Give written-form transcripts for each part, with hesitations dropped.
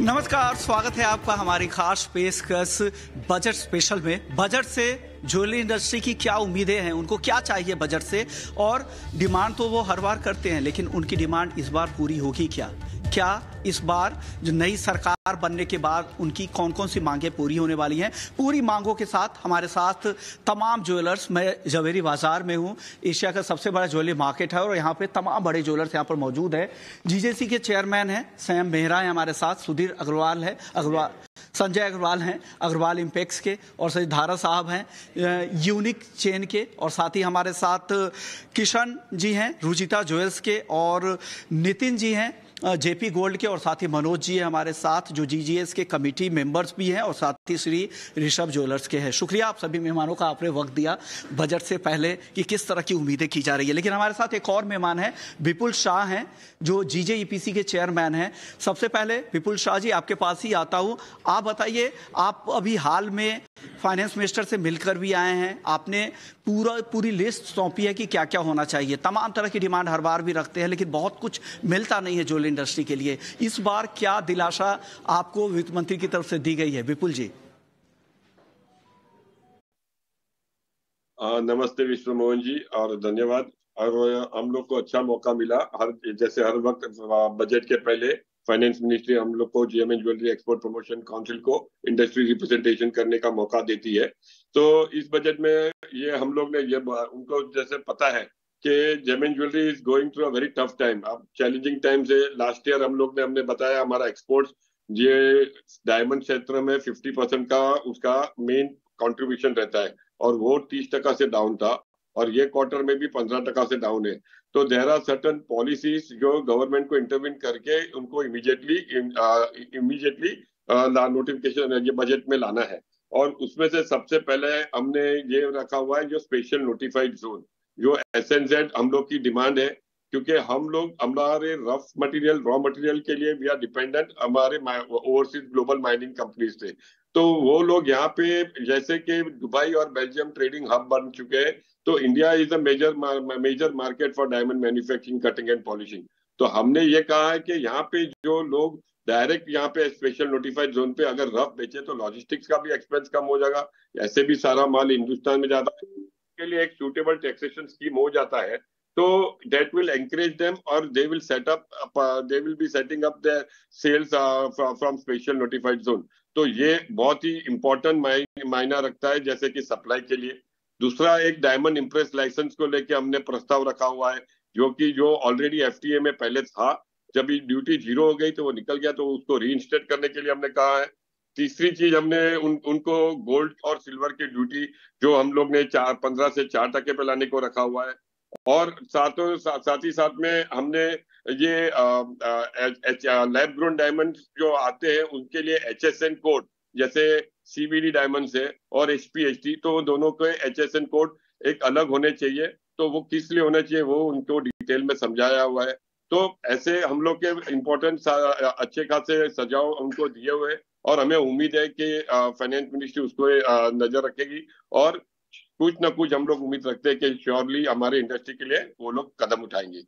नमस्कार, स्वागत है आपका हमारी खास पेशकश बजट स्पेशल में। बजट से ज्वेलरी इंडस्ट्री की क्या उम्मीदें हैं, उनको क्या चाहिए बजट से, और डिमांड तो वो हर बार करते हैं, लेकिन उनकी डिमांड इस बार पूरी होगी क्या? क्या इस बार जो नई सरकार बनने के बाद उनकी कौन कौन सी मांगें पूरी होने वाली हैं? पूरी मांगों के साथ हमारे साथ तमाम ज्वेलर्स। मैं जवेरी बाजार में हूं, एशिया का सबसे बड़ा ज्वेलरी मार्केट है, और यहाँ पे तमाम बड़े ज्वेलर्स यहाँ पर मौजूद है। जीजेसी के चेयरमैन हैं सैम मेहरा है हमारे साथ, सुधीर अग्रवाल है, संजय अग्रवाल हैं अग्रवाल इम्पेक्स के, और सजी धारा साहब हैं यूनिक चेन के, और साथ ही हमारे साथ किशन जी हैं रुचिता ज्वेल्स के, और नितिन जी हैं जेपी गोल्ड के, और साथ ही मनोज जी है हमारे साथ जो जीजीएस के कमेटी मेंबर्स भी हैं, और साथ ही श्री ऋषभ ज्वेलर्स के हैं। शुक्रिया आप सभी मेहमानों का, आपने वक्त दिया बजट से पहले कि किस तरह की उम्मीदें की जा रही है। लेकिन हमारे साथ एक और मेहमान है, विपुल शाह हैं जो जीजेईपीसी के चेयरमैन हैं। सबसे पहले विपुल शाह जी, आपके पास ही आता हूं। आप बताइए, आप अभी हाल में फाइनेंस मिनिस्टर से मिलकर भी आए हैं, आपने पूरी लिस्ट सौंपी है कि क्या क्या होना चाहिए। तमाम तरह की डिमांड हर बार भी रखते हैं, लेकिन बहुत कुछ मिलता नहीं है ज्वेलरी इंडस्ट्री के लिए। इस बार क्या दिलासा आपको वित्त मंत्री की तरफ से दी गई है? विपुल जी। नमस्ते विश्व मोहन जी, और धन्यवाद। और हम लोग को अच्छा मौका मिला, जैसे हर वक्त बजट के पहले फाइनेंस मिनिस्ट्री हम लोग को GMN jewellery export promotion council को इंडस्ट्री रिप्रेजेंटेशन करने का मौका देती है। तो इस बजट में ये हम लोग ने ये उनको जैसे पता है कि GMN jewellery is going through a very tough time. अब चैलेंजिंग टाइम से लास्ट ईयर हमने बताया हमारा एक्सपोर्ट्स ये डायमंड क्षेत्र में 50% का उसका मेन कंट्रीब्यूशन रहता है, और वो 30% से डाउन था, और ये क्वार्टर में भी 15% से डाउन है। तो देयर आर सर्टेन पॉलिसीज जो गवर्नमेंट को इंटरवीन करके उनको इमीडिएटली नोटिफिकेशन ये बजट में लाना है। और उसमें से सबसे पहले हमने ये रखा हुआ है जो स्पेशल नोटिफाइड जोन, जो एसएनजेड हम लोग की डिमांड है, क्योंकि हम लोग हमारे रफ मटेरियल रॉ मटेरियल के लिए वी आर डिपेंडेंट हमारे ओवरसीज ग्लोबल माइनिंग कंपनीज से। तो वो लोग यहाँ पे जैसे कि दुबई और बेल्जियम ट्रेडिंग हब बन चुके हैं, तो India is a major market for diamond manufacturing, cutting and polishing. तो हमने ये कहा है कि यहाँ पे जो लोग डायरेक्ट यहाँ पे स्पेशल नोटिफाइड जोन पे अगर रफ बेचे तो लॉजिस्टिक्स का भी एक्सपेंस कम हो जाएगा। ऐसे भी सारा माल हिंदुस्तान में जाता है, के लिए एक सूटेबल टैक्सेशन स्कीम हो जाता है। तो that will encourage them, or they will they will be setting up their sales from special notified zone। तो ये बहुत ही इंपॉर्टेंट मायना रखता है जैसे कि सप्लाई के लिए। दूसरा, एक डायमंड इम्प्रेस लाइसेंस को लेके हमने प्रस्ताव रखा हुआ है, जो ऑलरेडी एफटीए में पहले था। जब ये ड्यूटी 0 हो गई तो वो निकल गया, तो उसको रीइंस्टेट करने के लिए हमने कहा है। तीसरी चीज, हमने उनको गोल्ड और सिल्वर की ड्यूटी जो हम लोग ने 15 से 4% पे लाने को रखा हुआ है। और साथ ही साथ में हमने ये लैब ग्रोन डायमंड जो आते हैं उनके लिए एचएसएन कोड, जैसे सीवीडी डायमंड है और एचपीएचडी, तो दोनों के एचएसएन कोड एक अलग होने चाहिए। तो वो किस लिए होने चाहिए वो उनको डिटेल में समझाया हुआ है। तो ऐसे हम लोग के इम्पोर्टेंट अच्छे खासे सजाव उनको दिए हुए, और हमें उम्मीद है कि फाइनेंस मिनिस्ट्री उसको नजर रखेगी, और कुछ ना कुछ हम लोग उम्मीद रखते हैं कि श्योरली हमारे इंडस्ट्री के लिए वो लोग कदम उठाएंगे।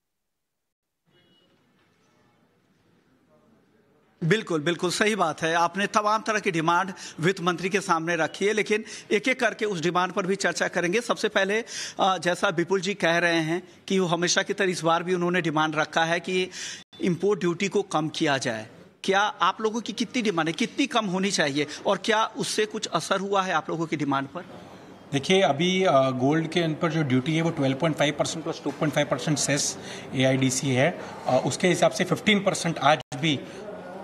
बिल्कुल बिल्कुल सही बात है। आपने तमाम तरह की डिमांड वित्त मंत्री के सामने रखी है, लेकिन एक एक करके उस डिमांड पर भी चर्चा करेंगे। सबसे पहले जैसा विपुल जी कह रहे हैं कि वो हमेशा की तरह इस बार भी उन्होंने डिमांड रखा है कि इंपोर्ट ड्यूटी को कम किया जाए। क्या आप लोगों की कितनी डिमांड है, कितनी कम होनी चाहिए, और क्या उससे कुछ असर हुआ है आप लोगों की डिमांड पर? देखिए, अभी गोल्ड के ऊपर जो ड्यूटी है वो 12.5% प्लस 2.5% सेस एआईडीसी है। उसके हिसाब से 15% आज भी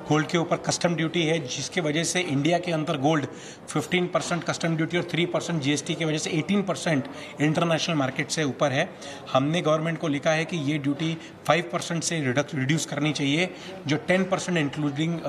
गोल्ड के ऊपर कस्टम ड्यूटी है, जिसके वजह से इंडिया के अंदर गोल्ड 15% कस्टम ड्यूटी और 3% जीएसटी की वजह से 18% इंटरनेशनल मार्केट से ऊपर है। हमने गवर्नमेंट को लिखा है कि ये ड्यूटी 5% से रिड्यूस करनी चाहिए, जो 10% इंक्लूडिंग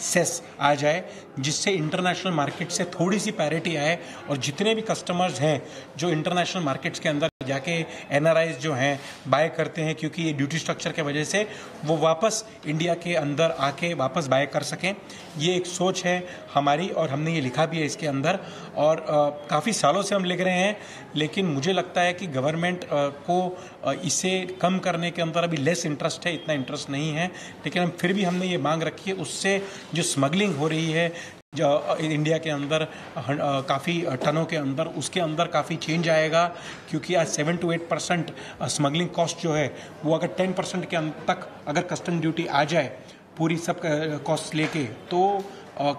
सेस आ जाए, जिससे इंटरनेशनल मार्केट से थोड़ी सी पैरिटी आए, और जितने भी कस्टमर्स हैं जो इंटरनेशनल मार्केट्स के अंदर जाके NRIs जो हैं बाय करते हैं, क्योंकि ये ड्यूटी स्ट्रक्चर के वजह से वो वापस इंडिया के अंदर आके वापस बाय कर सकें। ये एक सोच है हमारी और हमने ये लिखा भी है इसके अंदर, और काफ़ी सालों से हम लिख रहे हैं, लेकिन मुझे लगता है कि गवर्नमेंट को इसे कम करने के अंदर अभी लेस इंटरेस्ट है, इतना इंटरेस्ट नहीं है। लेकिन हम फिर भी हमने ये मांग रखी है, उससे जो स्मगलिंग हो रही है जो इंडिया के अंदर काफ़ी टनों के अंदर, उसके अंदर काफ़ी चेंज आएगा, क्योंकि आज 7 to 8% स्मगलिंग कॉस्ट जो है वो अगर 10% के तक अगर कस्टम ड्यूटी आ जाए पूरी सब कॉस्ट लेके, तो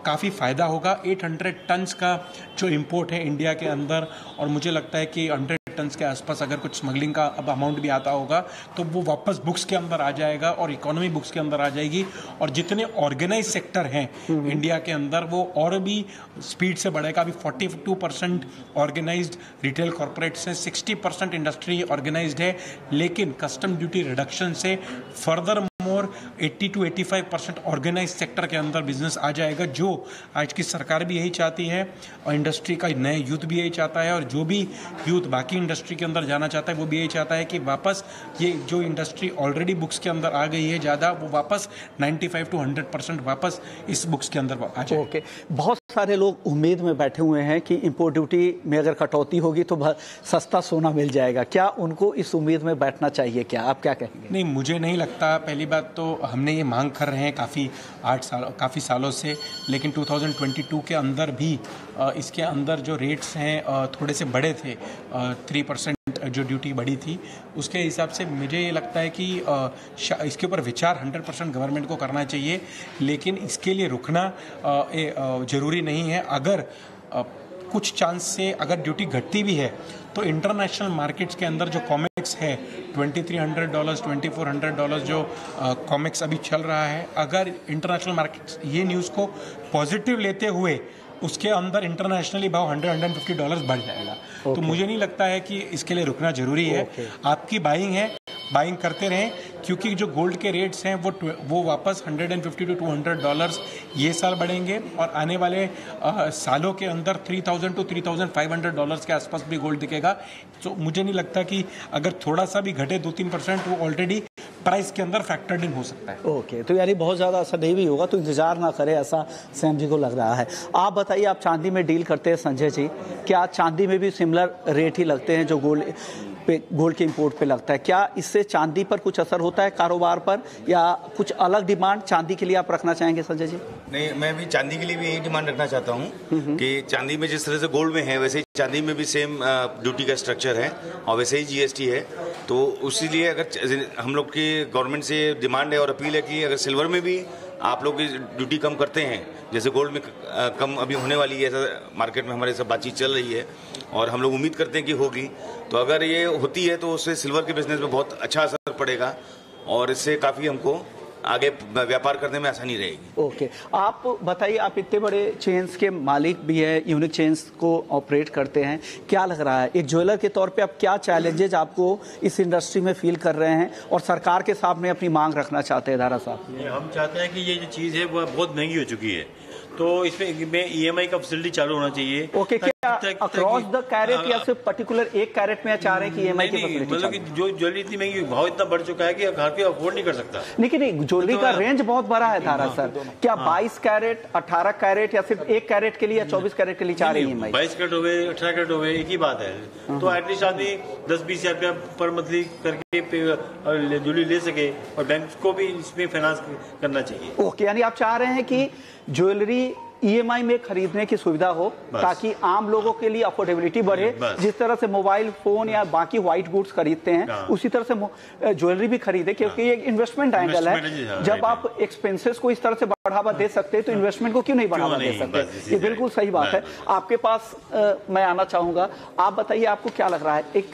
काफ़ी फ़ायदा होगा। 800 टन्स का जो इंपोर्ट है इंडिया के अंदर, और मुझे लगता है कि 100 टन्स के आसपास अगर कुछ स्मगलिंग का अब अमाउंट भी आता होगा तो वो वापस बुक्स के अंदर आ जाएगा और इकोनॉमी बुक्स के अंदर आ जाएगी, और जितने ऑर्गेनाइज सेक्टर हैं इंडिया के अंदर वो और भी स्पीड से बढ़ेगा। अभी 42% ऑर्गेनाइज्ड रिटेल कॉर्पोरेट्स हैं, 60% इंडस्ट्री ऑर्गेनाइज्ड है, लेकिन कस्टम ड्यूटी रिडक्शन से further more 80 to 85% organise sector के अंदर बिजनेस आ जाएगा, जो आज की सरकार भी यही चाहती है और इंडस्ट्री का नए यूथ भी यही चाहता है, और जो भी यूथ बाकी इंडस्ट्री के अंदर जाना चाहता है वो भी यही चाहता है कि वापस ये जो इंडस्ट्री ऑलरेडी बुक्स के अंदर आ गई है ज़्यादा, वो वापस 95 to 100% वापस इस बुक्स के अंदर आ जाए। ओके, बहुत सारे लोग उम्मीद में बैठे हुए हैं कि इंपोर्ट ड्यूटी में अगर कटौती होगी तो सस्ता सोना मिल जाएगा। क्या उनको इस उम्मीद में बैठना चाहिए? क्या आप क्या कहेंगे? नहीं, मुझे नहीं लगता। पहली बात तो हमने ये मांग कर रहे हैं काफ़ी सालों से, लेकिन 2022 के अंदर भी इसके अंदर जो रेट्स हैं थोड़े से बड़े थे, 3% जो ड्यूटी बढ़ी थी, उसके हिसाब से मुझे ये लगता है कि इसके ऊपर विचार 100% गवर्नमेंट को करना चाहिए, लेकिन इसके लिए रुकना ज़रूरी नहीं है। अगर कुछ चांस से अगर ड्यूटी घटती भी है तो इंटरनेशनल मार्केट्स के अंदर जो कॉमिक्स है $2,300 $2,400 जो कॉमिक्स अभी चल रहा है, अगर इंटरनेशनल मार्केट्स ये न्यूज़ को पॉजिटिव लेते हुए उसके अंदर इंटरनेशनली भाव $100-150 बढ़ जाएगा। तो मुझे नहीं लगता है कि इसके लिए रुकना जरूरी है। आपकी बाइंग करते रहें, क्योंकि जो गोल्ड के रेट्स हैं वो वापस $150 to $200 ये साल बढ़ेंगे, और आने वाले सालों के अंदर $3,000 to $3,500 के आसपास भी गोल्ड दिखेगा। तो मुझे नहीं लगता कि अगर थोड़ा सा भी घटे 2-3% वो ऑलरेडी प्राइस के अंदर फैक्टर्ड इन हो सकता है। ओके, तो यानी बहुत ज़्यादा असर नहीं भी होगा, तो इंतजार ना करें, ऐसा सैम जी को लग रहा है। आप बताइए, आप चांदी में डील करते हैं संजय जी, क्या चांदी में भी सिमिलर रेट ही लगते हैं जो गोल्ड के इंपोर्ट पे लगता है? क्या इससे चांदी पर कुछ असर होता है कारोबार पर, या कुछ अलग डिमांड चांदी के लिए आप रखना चाहेंगे संजय जी? नहीं, मैं भी चांदी के लिए भी यही डिमांड रखना चाहता हूँ कि चांदी में जिस तरह से गोल्ड में है वैसे ही चांदी में भी सेम ड्यूटी का स्ट्रक्चर है और वैसे ही GST है। तो उसीलिए अगर हम लोग की गवर्नमेंट से डिमांड है और अपील है कि अगर सिल्वर में भी आप लोग की ड्यूटी कम करते हैं, जैसे गोल्ड में कम अभी होने वाली है, ऐसा मार्केट में हमारे सब बातचीत चल रही है और हम लोग उम्मीद करते हैं कि होगी, तो अगर ये होती है तो उससे सिल्वर के बिजनेस में बहुत अच्छा असर पड़ेगा और इससे काफ़ी हमको आगे व्यापार करने में आसानी रहेगी। ओके, आप बताइए, आप इतने बड़े चेन्स के मालिक भी है, यूनिक चेन्स को ऑपरेट करते हैं, क्या लग रहा है एक ज्वेलर के तौर पे आप क्या चैलेंजेज आपको इस इंडस्ट्री में फील कर रहे हैं और सरकार के सामने अपनी मांग रखना चाहते हैं? धारा साहब, हम चाहते हैं कि ये जो चीज़ है वो बहुत महंगी हो चुकी है, तो इसमें EMI का फैसिलिटी चालू होना चाहिए। ओके, क्या अक्रॉस द कैरेट या सिर्फ पर्टिकुलर एक कैरेट में चाह रहे हैं कि EMI की फैसिलिटी? मतलब कि जो ज्वेलरी इतनी महंगी, भाव इतना बढ़ चुका है कि हर कोई अफोर्ड नहीं कर सकता। लेकिन ज्वेलरी का रेंज बहुत बड़ा है धारा सर, क्या 22 कैरेट, 18 कैरेट या सिर्फ 1 कैरेट के लिए या 24 कैरेट के लिए चाह रहे हैं EMI? 22 कैरेट हो गए, 18 कैरेट हो गए, एक ही बात है। तो एटलीस्ट आदमी 10-20 हज़ार रुपया पर मंथली करके ज्वेलरी ले सके और बैंक को भी इसमें फाइनेंस करना चाहिए। ओके, यानी आप चाह रहे हैं कि ज्वेलरी EMI में खरीदने की सुविधा हो ताकि आम लोगों के लिए अफोर्डेबिलिटी बढ़े। जिस तरह से मोबाइल फोन या बाकी व्हाइट गुड्स खरीदते हैं उसी तरह से ज्वेलरी भी खरीदे, क्योंकि ये इन्वेस्टमेंट एंगल है। जब आप एक्सपेंसेस को इस तरह से बढ़ावा दे सकते हैं तो इन्वेस्टमेंट को क्यों नहीं बढ़ावा दे सकते? ये बिल्कुल सही बात है। आपके पास मैं आना चाहूंगा, आप बताइए आपको क्या लग रहा है एक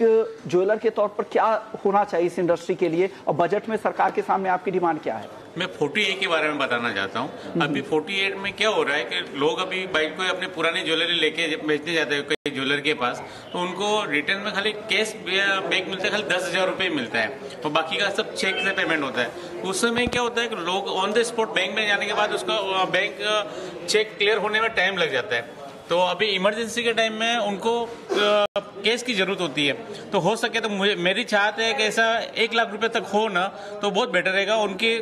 ज्वेलर के तौर पर क्या होना चाहिए इस इंडस्ट्री के लिए, और बजट में सरकार के सामने आपकी डिमांड क्या है? मैं 48 के बारे में बताना चाहता हूँ। अभी 48 में क्या हो रहा है कि लोग अभी बाइक को अपनी पुरानी ज्वेलरी लेके बेचने जाते हैं कई ज्वेलर के पास, तो उनको रिटर्न में खाली कैश बैग मिलता है, खाली 10,000 रुपये मिलता है, तो बाकी का सब चेक से पेमेंट होता है। उस समय क्या होता है कि लोग ऑन द स्पॉट बैंक में जाने के बाद उसका बैंक चेक क्लियर होने में टाइम लग जाता है। तो अभी इमरजेंसी के टाइम में उनको कैश की जरूरत होती है। तो हो सके तो मेरी चाहत है कि ऐसा 1 लाख रुपए तक हो ना, तो बहुत बेटर रहेगा। उनकी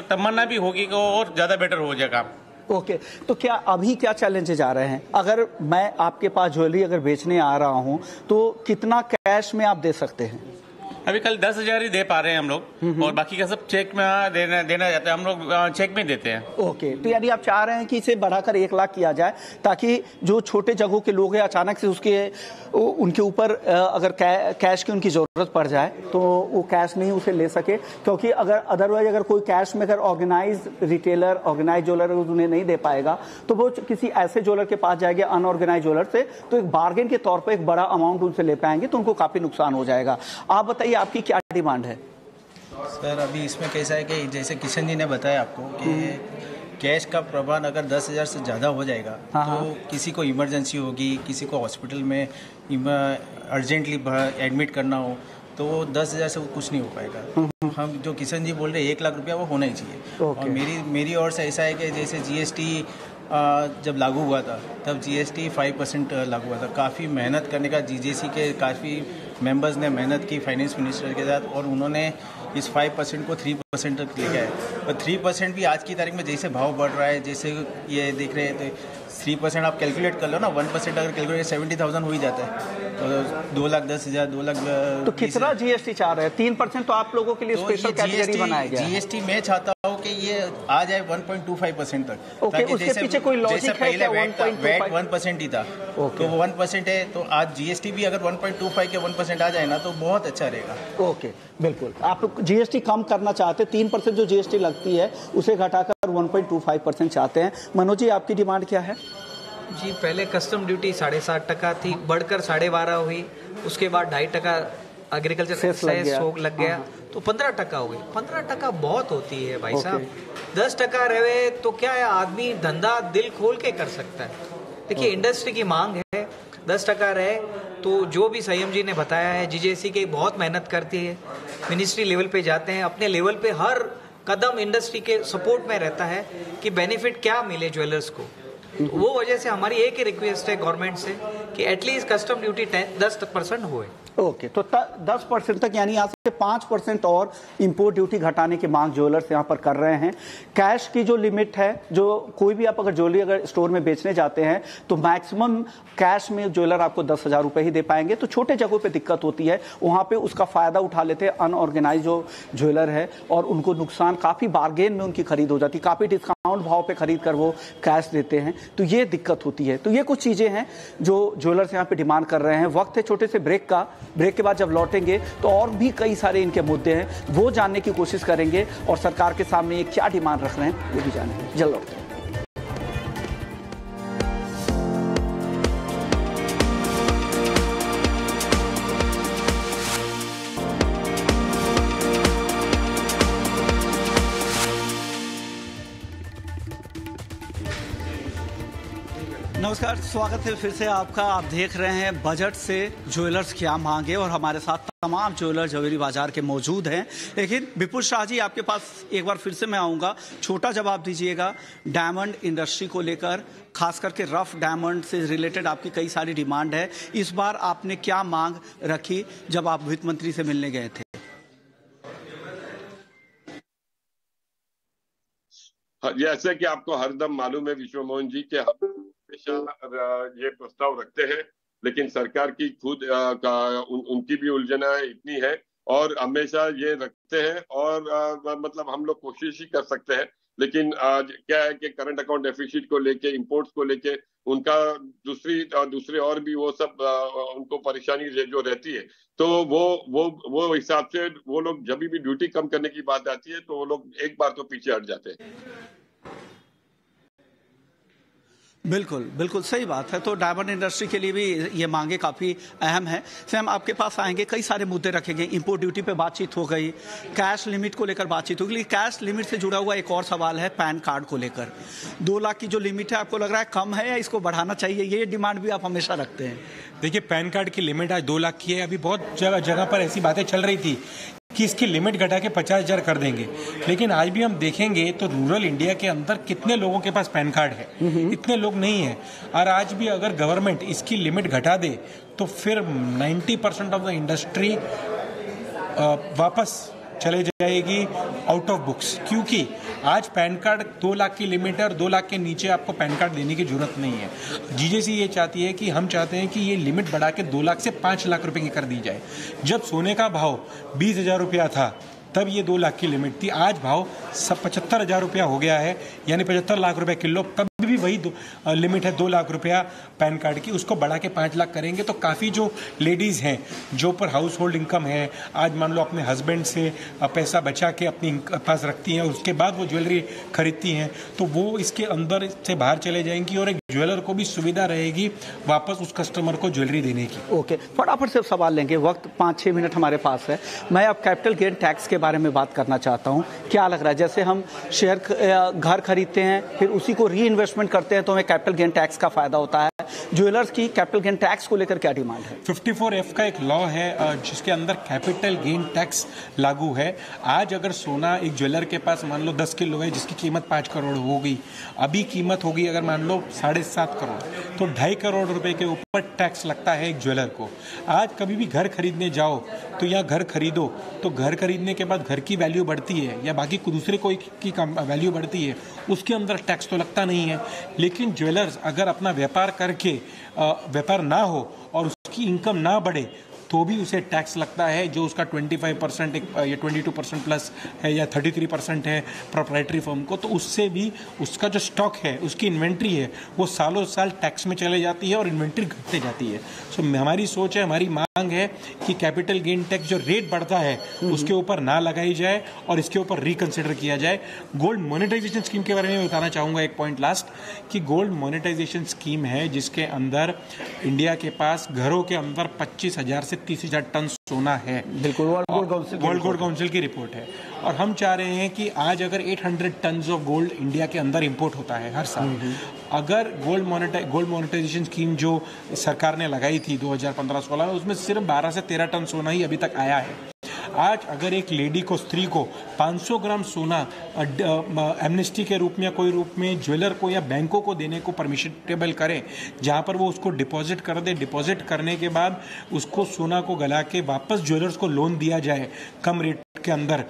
तमन्ना भी होगी कि और ज्यादा बेटर हो जाएगा। ओके, तो क्या अभी क्या चैलेंजेस आ रहे हैं? अगर मैं आपके पास ज्वेलरी अगर बेचने आ रहा हूं तो कितना कैश में आप दे सकते हैं? अभी कल 10,000 ही दे पा रहे हैं हम लोग, और बाकी का सब चेक में देना जाता है। हम लोग चेक में देते हैं। ओके, तो यानी आप चाह रहे हैं कि इसे बढ़ाकर 1 लाख किया जाए, ताकि जो छोटे जगहों के लोग हैं अचानक से उनके ऊपर अगर कैश की उनकी जरूरत पड़ जाए तो वो कैश नहीं उसे ले सके। क्योंकि अगर अदरवाइज अगर कोई कैश में अगर ऑर्गेनाइज रिटेलर, ऑर्गेनाइज ज्वेलर उन्हें नहीं दे पाएगा तो वो किसी ऐसे ज्वेलर के पास जाएंगे अनऑर्गेनाइज ज्वेलर से, तो एक बार्गेन के तौर पर एक बड़ा अमाउंट उनसे ले पाएंगे, तो उनको काफी नुकसान हो जाएगा। आप बताइए आपकी क्या डिमांड है? सर अभी इसमें कैसा है कि जैसे किशन जी ने बताया आपको कि कैश का प्रबंध अगर 10,000 से ज़्यादा हो जाएगा तो किसी को इमरजेंसी होगी, किसी को हॉस्पिटल में अर्जेंटली एडमिट करना हो तो 10,000 से वो कुछ नहीं हो पाएगा। हम जो किशन जी बोल रहे हैं 1 लाख रुपया वो होना ही चाहिए। और मेरी ओर से ऐसा है कि जैसे GST जब लागू हुआ था तब GST 5% लागू हुआ था। काफ़ी मेहनत करने का GJC के काफ़ी मेंबर्स ने मेहनत की फाइनेंस मिनिस्टर के साथ, और उन्होंने इस 5% को 3% तक ले गए। और 3% भी आज की तारीख में जैसे भाव बढ़ रहा है, जैसे ये देख रहे हैं, तो 3% आप कैलकुलेट कर लो ना, 1% अगर कैलकुलेट 70,000 हो ही जाता है, तो 2,10,000 2 लाख। तो कितना GST चाह रहे हैं? 3% तो आप लोगों के लिए स्पेशल कैटेगरी बनाया गया है। GST मैं चाहता हूँ कि ये आ जाए 1.25% तक। ओके, उसके पीछे कोई लॉजिक है क्या? 1% ही था, तो 1% है, तो आज GST भी अगर 1.25 के 1% आ जाए ना तो बहुत अच्छा रहेगा। ओके, बिल्कुल। आप GST कम करना चाहते, 3% जो GST लगती है उसे घटाकर 1.25% चाहते हैं। मनोज जी, आपकी डिमांड क्या है? जी, पहले कस्टम ड्यूटी 7.5% थी, बढ़कर 12.5 हुई, उसके बाद 2.5% एग्रीकल्चर सेस लग गया, तो 15% हो गई। 15% बहुत होती है भाई साहब। 10% रहे तो क्या है, आदमी धंधा दिल खोल के कर सकता है। देखिए इंडस्ट्री की मांग है, 10% रहे तो जो भी संयम जी ने बताया है, GJC की बहुत मेहनत करती है, मिनिस्ट्री लेवल पे जाते हैं, अपने लेवल पे हर कदम इंडस्ट्री के सपोर्ट में रहता है कि बेनिफिट क्या मिले ज्वेलर्स को। तो वो वजह से हमारी एक ही रिक्वेस्ट है गवर्नमेंट से कि एटलीस्ट कस्टम ड्यूटी 10% होए। ओके, तो 10% तक, यानी यहाँ से 5% और इंपोर्ट ड्यूटी घटाने की मांग ज्वेलर्स यहाँ पर कर रहे हैं। कैश की जो लिमिट है, जो कोई भी आप अगर ज्वेलरी अगर स्टोर में बेचने जाते हैं तो मैक्सिमम कैश में ज्वेलर आपको 10,000 रुपए ही दे पाएंगे। तो छोटे जगहों पे दिक्कत होती है, वहाँ पे उसका फायदा उठा लेते हैं अनऑर्गेनाइज जो ज्वेलर है, और उनको नुकसान, काफी बार्गेन में उनकी खरीद हो जाती है, काफी डिस्काउंट भाव पे खरीद कर वो कैश देते हैं, तो ये दिक्कत होती है। तो ये कुछ चीजें हैं जो ज्वेलर्स यहाँ पे डिमांड कर रहे हैं। वक्त है छोटे से ब्रेक का, ब्रेक के बाद जब लौटेंगे तो और भी कई सारे इनके मुद्दे हैं, वो जानने की कोशिश करेंगे, और सरकार के सामने ये क्या डिमांड रख रहे हैं वो भी जानेंगे। जल्द लौटते हैं। नमस्कार, स्वागत है फिर से आपका। आप देख रहे हैं बजट से ज्वेलर्स क्या मांगे, और हमारे साथ तमाम ज्वेलर ज्वेलरी बाजार के मौजूद हैं। लेकिन विपुल शाह जी, आपके पास एक बार फिर से मैं आऊँगा, छोटा जवाब दीजिएगा। डायमंड इंडस्ट्री को लेकर, खास करके रफ डायमंड से रिलेटेड आपकी कई सारी डिमांड है। इस बार आपने क्या मांग रखी जब आप वित्त मंत्री से मिलने गए थे? जैसे कि आपको हरदम मालूम है विश्व मोहन जी के हम हमेशा ये प्रस्ताव रखते हैं, लेकिन सरकार की खुद उनकी भी उलझना इतनी है, और हमेशा ये रखते हैं, और मतलब हम लोग कोशिश ही कर सकते हैं, लेकिन क्या है कि करंट अकाउंट डेफिसिट को लेके, इंपोर्ट्स को लेके उनका दूसरे और भी वो सब उनको परेशानी जो रहती है, तो वो हिसाब से वो लोग जब भी ड्यूटी कम करने की बात आती है तो वो लोग एक बार तो पीछे हट जाते हैं। बिल्कुल बिल्कुल सही बात है। तो डायमंड इंडस्ट्री के लिए भी ये मांगे काफ़ी अहम है। सैम, आपके पास आएंगे, कई सारे मुद्दे रखे गए। इंपोर्ट ड्यूटी पे बातचीत हो गई, कैश लिमिट को लेकर बातचीत हो गई। कैश लिमिट से जुड़ा हुआ एक और सवाल है पैन कार्ड को लेकर। 2 लाख की जो लिमिट है, आपको लग रहा है कम है या इसको बढ़ाना चाहिए? ये डिमांड भी आप हमेशा रखते हैं। देखिए, पैन कार्ड की लिमिट आज 2 लाख की है। अभी बहुत जगह पर ऐसी बातें चल रही थी कि इसकी लिमिट घटा के 50,000 कर देंगे, लेकिन आज भी हम देखेंगे तो रूरल इंडिया के अंदर कितने लोगों के पास पैन कार्ड है, इतने लोग नहीं है। और आज भी अगर गवर्नमेंट इसकी लिमिट घटा दे तो फिर 90% ऑफ द इंडस्ट्री वापस चले जाएगी आउट ऑफ बुक्स, क्योंकि आज पैन कार्ड 2 लाख की लिमिट है और 2 लाख के नीचे आपको पैन कार्ड देने की जरूरत नहीं है। जीजेसी ये चाहती है कि हम चाहते हैं कि ये लिमिट बढ़ा के 2 लाख से 5 लाख रुपए की कर दी जाए। जब सोने का भाव 20,000 रुपया था तब ये 2 लाख की लिमिट थी, आज भाव 75,000 रुपया हो गया है, यानी 75 लाख रुपए किलो। तब भी वही लिमिट है 2 लाख रुपया पैन कार्ड की, उसको बढ़ा के 5 लाख करेंगे तो काफ़ी जो लेडीज़ हैं जो पर हाउस होल्ड इनकम है, आज मान लो अपने हस्बैंड से पैसा बचा के अपनी पास रखती हैं, उसके बाद वो ज्वेलरी खरीदती हैं, तो वो इसके अंदर से बाहर चले जाएंगी और एक ज्वेलर को भी सुविधा रहेगी वापस उस कस्टमर को ज्वेलरी देने की। ओके, फटाफट से सवाल लेंगे, वक्त 5-6 मिनट हमारे पास है। मैं अब कैपिटल गेन टैक्स के बारे में बात करना चाहता हूँ। क्या लग रहा है, जैसे हम शेयर घर खरीदते हैं फिर उसी को री इन्वेस्टमेंट करते हैं तो हमें कैपिटल गेन टैक्स का फायदा होता है, ज्वेलर्स की कैपिटल गेन टैक्स को लेकर क्या डिमांड है? 54F का एक लॉ है जिसके अंदर कैपिटल गेन टैक्स लागू है। आज अगर सोना एक ज्वेलर के पास मान लो 10 किलो है जिसकी कीमत 5 करोड़ हो गई, अभी कीमत होगी अगर मान लो 7.5 करोड़, तो 2.5 करोड़ रुपए के ऊपर टैक्स लगता है एक ज्वेलर को। आज कभी भी घर खरीदने जाओ तो यहाँ घर खरीदो तो घर खरीदने के बाद घर की वैल्यू बढ़ती है या बाकी दूसरे कोई की वैल्यू बढ़ती है, उसके अंदर टैक्स तो लगता नहीं है। लेकिन ज्वेलर्स अगर अपना व्यापार करके व्यापार ना हो और उसकी इनकम ना बढ़े तो भी उसे टैक्स लगता है, जो उसका 25% या 22% प्लस है या 33% है प्रोप्राइटरी फर्म को, तो उससे भी उसका जो स्टॉक है, उसकी इन्वेंट्री है, वो सालों साल टैक्स में चले जाती है और इन्वेंट्री घटते जाती है। सो हमारी सोच है, हमारी मांग है कि कैपिटल गेन टैक्स जो रेट बढ़ता है उसके ऊपर ना लगाई जाए और इसके ऊपर रिकंसिडर किया जाए। गोल्ड मोनेटाइजेशन स्कीम के बारे में बताना चाहूँगा एक पॉइंट लास्ट, कि गोल्ड मोनेटाइजेशन स्कीम है जिसके अंदर इंडिया के पास घरों के अंदर 25,000 से 30,000 टन सोना है। बिल्कुल, वर्ल्ड गोल्ड काउंसिल की रिपोर्ट है। और हम चाह रहे हैं कि आज अगर 800 टन ऑफ गोल्ड इंडिया के अंदर इंपोर्ट होता है हर साल, अगर गोल्ड मोनेटाइजेशन स्कीम जो सरकार ने लगाई थी 2015-16 में, उसमें सिर्फ 12 से 13 टन सोना ही अभी तक आया है। आज अगर एक लेडी को, स्त्री को 500 ग्राम सोना एमनेस्टी के रूप में या कोई रूप में ज्वेलर को या बैंकों को देने को परमिशनेबल करें, जहां पर वो उसको डिपॉजिट कर दे, डिपॉजिट करने के बाद उसको सोना को गला के वापस ज्वेलर्स को लोन दिया जाए कम रेट के अंदर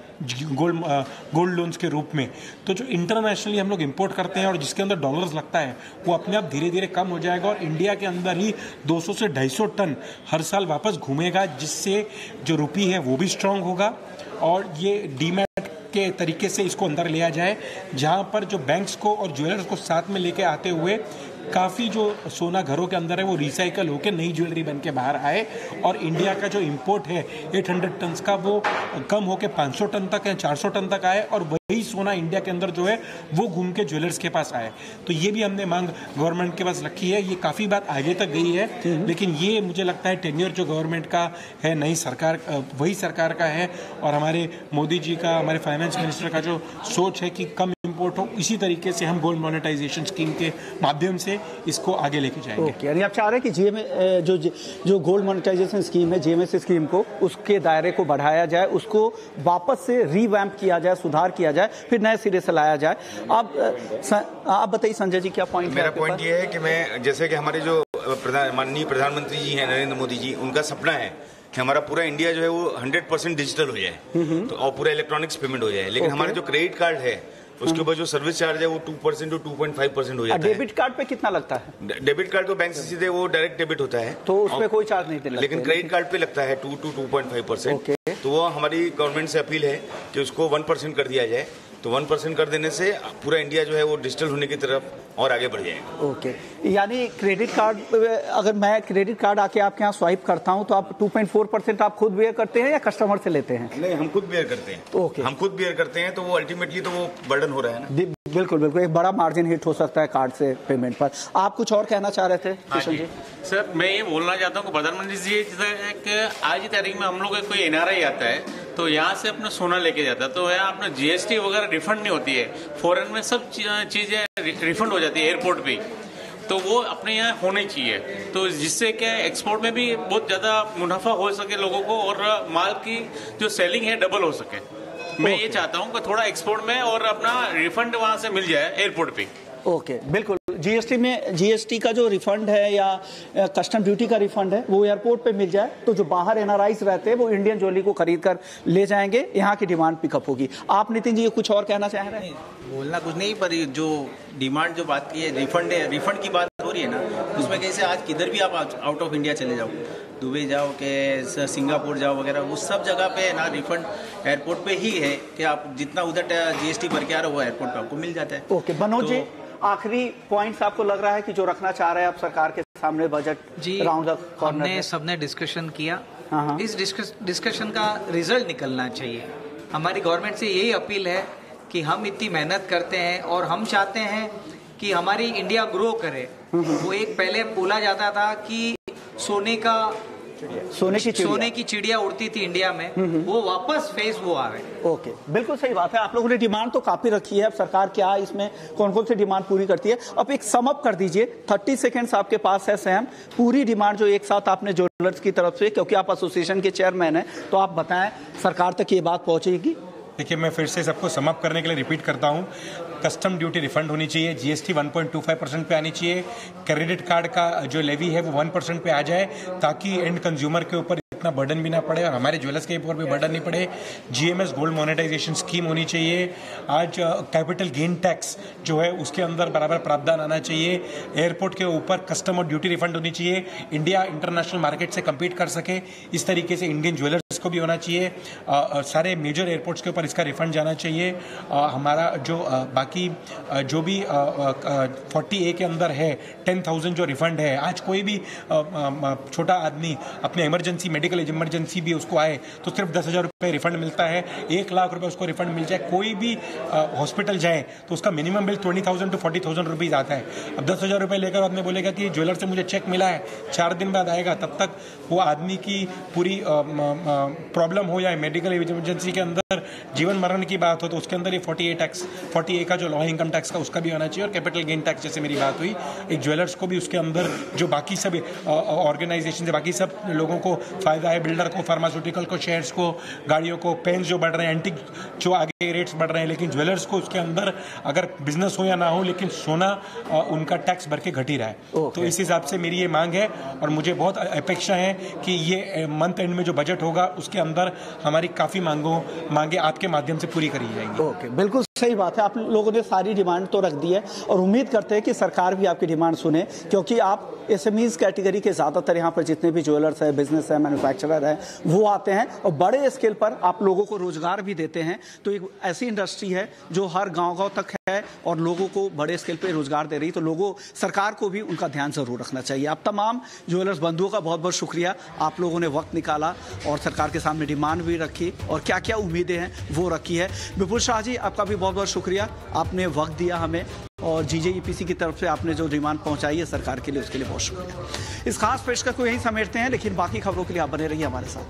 गोल्ड लोन्स के रूप में, तो जो इंटरनेशनली हम लोग इंपोर्ट करते हैं और जिसके अंदर डॉलर्स लगता है वो अपने आप धीरे धीरे कम हो जाएगा और इंडिया के अंदर ही 200 से 250 टन हर साल वापस घूमेगा, जिससे जो रुपी है वो भी स्ट्रांग होगा। और ये डीमैट के तरीके से इसको अंदर लिया जाए, जहां पर जो बैंक्स को और ज्वेलर्स को साथ में लेके आते हुए काफ़ी जो सोना घरों के अंदर है वो रिसाइकल होकर नई ज्वेलरी बन के बाहर आए और इंडिया का जो इंपोर्ट है 800 टन का वो कम होकर 500 टन तक या 400 टन तक आए और वही सोना इंडिया के अंदर जो है वो घूम के ज्वेलर्स के पास आए। तो ये भी हमने मांग गवर्नमेंट के पास रखी है। ये काफ़ी बात आगे तक गई है, लेकिन ये मुझे लगता है टेन्योर जो गवर्नमेंट का है, नई सरकार वही सरकार का है और हमारे मोदी जी का, हमारे फाइनेंस मिनिस्टर का जो सोच है कि कम इंपोर्ट हो, इसी तरीके से हम गोल्ड मोनेटाइजेशन स्कीम के माध्यम से इसको आगे लेके जाएंगे। ओके, यानी आप चाह रहे हैं कि जो गोल्ड मोनेटाइजेशन स्कीम है, जीएमएस स्कीम को, उसके दायरे को बढ़ाया जाए, उसको वापस से रीवैम्प किया जाए, सुधार किया जाए, फिर नए सिरे से लाया जाए। आप बताइए संजय जी, क्या पॉइंट है? मेरा पॉइंट ये है कि मैं, जैसे कि हमारे जो माननीय प्रधानमंत्री जी हैं नरेंद्र मोदी जी, उनका सपना है कि हमारा पूरा इंडिया जो है वो 100% डिजिटल हो जाए तो और पूरा इलेक्ट्रॉनिक्स पेमेंट हो जाए। लेकिन हमारे जो क्रेडिट कार्ड है उसके ऊपर जो सर्विस चार्ज है वो 2% to 2.5% हो जाता है। डेबिट कार्ड पे कितना लगता है? डेबिट कार्ड तो बैंक से सीधे वो डायरेक्ट डेबिट होता है, तो उसमें कोई चार्ज नहीं देना, लेकिन क्रेडिट कार्ड पे लगता है 2 to 2.5%। तो वो हमारी गवर्नमेंट से अपील है कि उसको 1% कर दिया जाए। तो 1% कर देने से पूरा इंडिया जो है वो डिजिटल होने की तरफ और आगे बढ़ जाएगा। ओके, यानी क्रेडिट कार्ड, अगर मैं क्रेडिट कार्ड आके आपके यहाँ स्वाइप करता हूँ तो आप 2.4% आप खुद बेयर करते हैं या कस्टमर से लेते हैं? नहीं, हम खुद बेयर करते हैं। ओके, हम खुद बेयर करते हैं, तो वो अल्टीमेटली तो वो बर्डन हो रहा है ना। बिल्कुल बिल्कुल, एक बड़ा मार्जिन हिट हो सकता है कार्ड से पेमेंट पर। आप कुछ और कहना चाह रहे थे किशन जी? सर, मैं ये बोलना चाहता हूँ कि प्रधानमंत्री जी, आज की तारीख में हम लोग कोई एनआरआई आता है तो यहाँ से अपना सोना लेके जाता है तो यहाँ अपना जीएसटी वगैरह रिफंड नहीं होती है। फॉरेन में सब चीजें रिफंड हो जाती है एयरपोर्ट पे। तो वो अपने यहाँ होने चाहिए, तो जिससे क्या एक्सपोर्ट में भी बहुत ज़्यादा मुनाफा हो सके लोगों को और माल की जो सेलिंग है डबल हो सके। मैं ये चाहता हूँ कि थोड़ा एक्सपोर्ट में और अपना रिफंड वहाँ से मिल जाए एयरपोर्ट पे। ओके, बिल्कुल। जीएसटी का जो रिफंड है या कस्टम ड्यूटी का रिफंड है वो एयरपोर्ट पे मिल जाए तो जो बाहर एनआरआईज रहते हैं वो इंडियन ज्वेलरी को खरीद कर ले जाएंगे, यहाँ की डिमांड पिकअप होगी। आप नितिन जी ये कुछ और कहना चाह रहे हैं? बोलना कुछ नहीं, पर जो डिमांड जो बात की है रिफंड की बात हो रही है ना, उसमें कैसे आज किधर भी आप आउट ऑफ इंडिया चले जाओ, दुबई जाओ के सिंगापुर जाओ वगैरह, उस सब जगह पे ना रिफंड एयरपोर्ट पे ही है कि आप जितना उधर जीएसटी भर के आ रहे हो वो एयरपोर्ट पे आपको मिल जाता है। ओके, मनोज जी आखिरी पॉइंट्स आपको लग रहा है कि जो रखना चाह रहे हैं आप सरकार के सामने बजट जी राउंड द कॉर्नर? हमने सबने डिस्कशन किया, इस डिस्कशन का रिजल्ट निकलना चाहिए। हमारी गवर्नमेंट से यही अपील है कि हम इतनी मेहनत करते हैं और हम चाहते हैं कि हमारी इंडिया ग्रो करे। वो एक पहले बोला जाता था कि सोने की चिड़िया उड़ती थी इंडिया में, वो वापस फेस वो आ गए। ओके, बिल्कुल सही बात है। आप लोगों ने डिमांड तो काफी रखी है, अब सरकार क्या इसमें कौन कौन सी डिमांड पूरी करती है, अब एक सम अप कर दीजिए। 30 सेकेंड्स आपके पास है सैम, पूरी डिमांड जो एक साथ आपने ज्वेलर्स की तरफ से, क्योंकि आप एसोसिएशन के चेयरमैन हैं, तो आप बताएं सरकार तक ये बात पहुंचेगी? देखिए, मैं फिर से सबको समअप करने के लिए रिपीट करता हूँ। कस्टम ड्यूटी रिफंड होनी चाहिए, जीएसटी 1.25% पे आनी चाहिए, क्रेडिट कार्ड का जो लेवी है वो 1% पे आ जाए ताकि एंड कंज्यूमर के ऊपर इतना बर्डन भी ना पड़े और हमारे ज्वेलर्स के ऊपर भी बर्डन नहीं पड़े। जीएमएस गोल्ड मोनेटाइजेशन स्कीम होनी चाहिए। आज कैपिटल गेन टैक्स जो है उसके अंदर बराबर प्रावधान आना चाहिए। एयरपोर्ट के ऊपर कस्टम और ड्यूटी रिफंड होनी चाहिए, इंडिया इंटरनेशनल मार्केट से कम्पीट कर सके, इस तरीके से इंडियन ज्वेलर्स को भी होना चाहिए। सारे मेजर एयरपोर्ट्स के ऊपर इसका रिफंड जाना चाहिए। हमारा जो बाकी जो भी 40A के अंदर है 10,000 जो रिफंड है, आज कोई भी छोटा आदमी अपने इमरजेंसी मेडिकल इमरजेंसी भी उसको आए तो सिर्फ 10,000 रुपये रिफंड मिलता है। 1 लाख रुपए उसको रिफंड मिल जाए। कोई भी हॉस्पिटल जाए तो उसका मिनिमम बिल 20,000 to 40,000 रुपीज़ आता है। अब 10,000 रुपये लेकर आदमी बोलेगा कि ज्वेलर से मुझे चेक मिला है, 4 दिन बाद आएगा, तब तक वो आदमी की पूरी प्रॉब्लम हो या मेडिकल इमरजेंसी के अंदर जीवन मरण की बात हो तो उसके अंदर ये 40A का जो लॉ इनकम टैक्स का उसका भी होना चाहिए और कैपिटल गेन टैक्स जैसे मेरी बात हुई, एक ज्वेलर्स को भी उसके अंदर जो बाकी सब ऑर्गेनाइजेशन से बाकी सब लोगों को फायदा है, बिल्डर को, फार्मास्यूटिकल को, शेयर्स को, गाड़ियों को, पेन्स जो बढ़ रहे हैं, एंटीक जो आगे रेट्स बढ़ रहे हैं, लेकिन ज्वेलर्स को उसके अंदर अगर बिजनेस हो या ना हो लेकिन सोना उनका टैक्स भर के घट ही रहा है। तो इस हिसाब से मेरी ये मांग है और मुझे बहुत अपेक्षा है कि ये मंथ एंड में जो बजट होगा उसके अंदर हमारी काफ़ी मांगे आपके माध्यम से पूरी करी जाएंगी। ओके, बिल्कुल सही बात है। आप लोगों ने सारी डिमांड तो रख दी है और उम्मीद करते हैं कि सरकार भी आपकी डिमांड सुने, क्योंकि आप एसएमईज कैटेगरी के ज़्यादातर यहाँ पर जितने भी ज्वेलर्स है, बिजनेस है, मैन्युफैक्चरर है, वो आते हैं और बड़े स्केल पर आप लोगों को रोजगार भी देते हैं। तो एक ऐसी इंडस्ट्री है जो हर गांव-गांव तक है और लोगों को बड़े स्केल पे रोजगार दे रही, तो लोगों सरकार को भी उनका ध्यान जरूर रखना चाहिए। आप तमाम ज्वेलर्स बंधुओं का बहुत बहुत शुक्रिया, आप लोगों ने वक्त निकाला और सरकार के सामने डिमांड भी रखी और क्या क्या उम्मीदें हैं वो रखी है। विपुल शाह जी, आपका भी बहुत बहुत शुक्रिया, आपने वक्त दिया हमें और जीजेईपीसी की तरफ से आपने जो डिमांड पहुंचाई है सरकार के लिए, उसके लिए बहुत शुक्रिया। इस खास पेशकश को यहीं समेटते हैं, लेकिन बाकी खबरों के लिए आप बने रहिए हमारे साथ।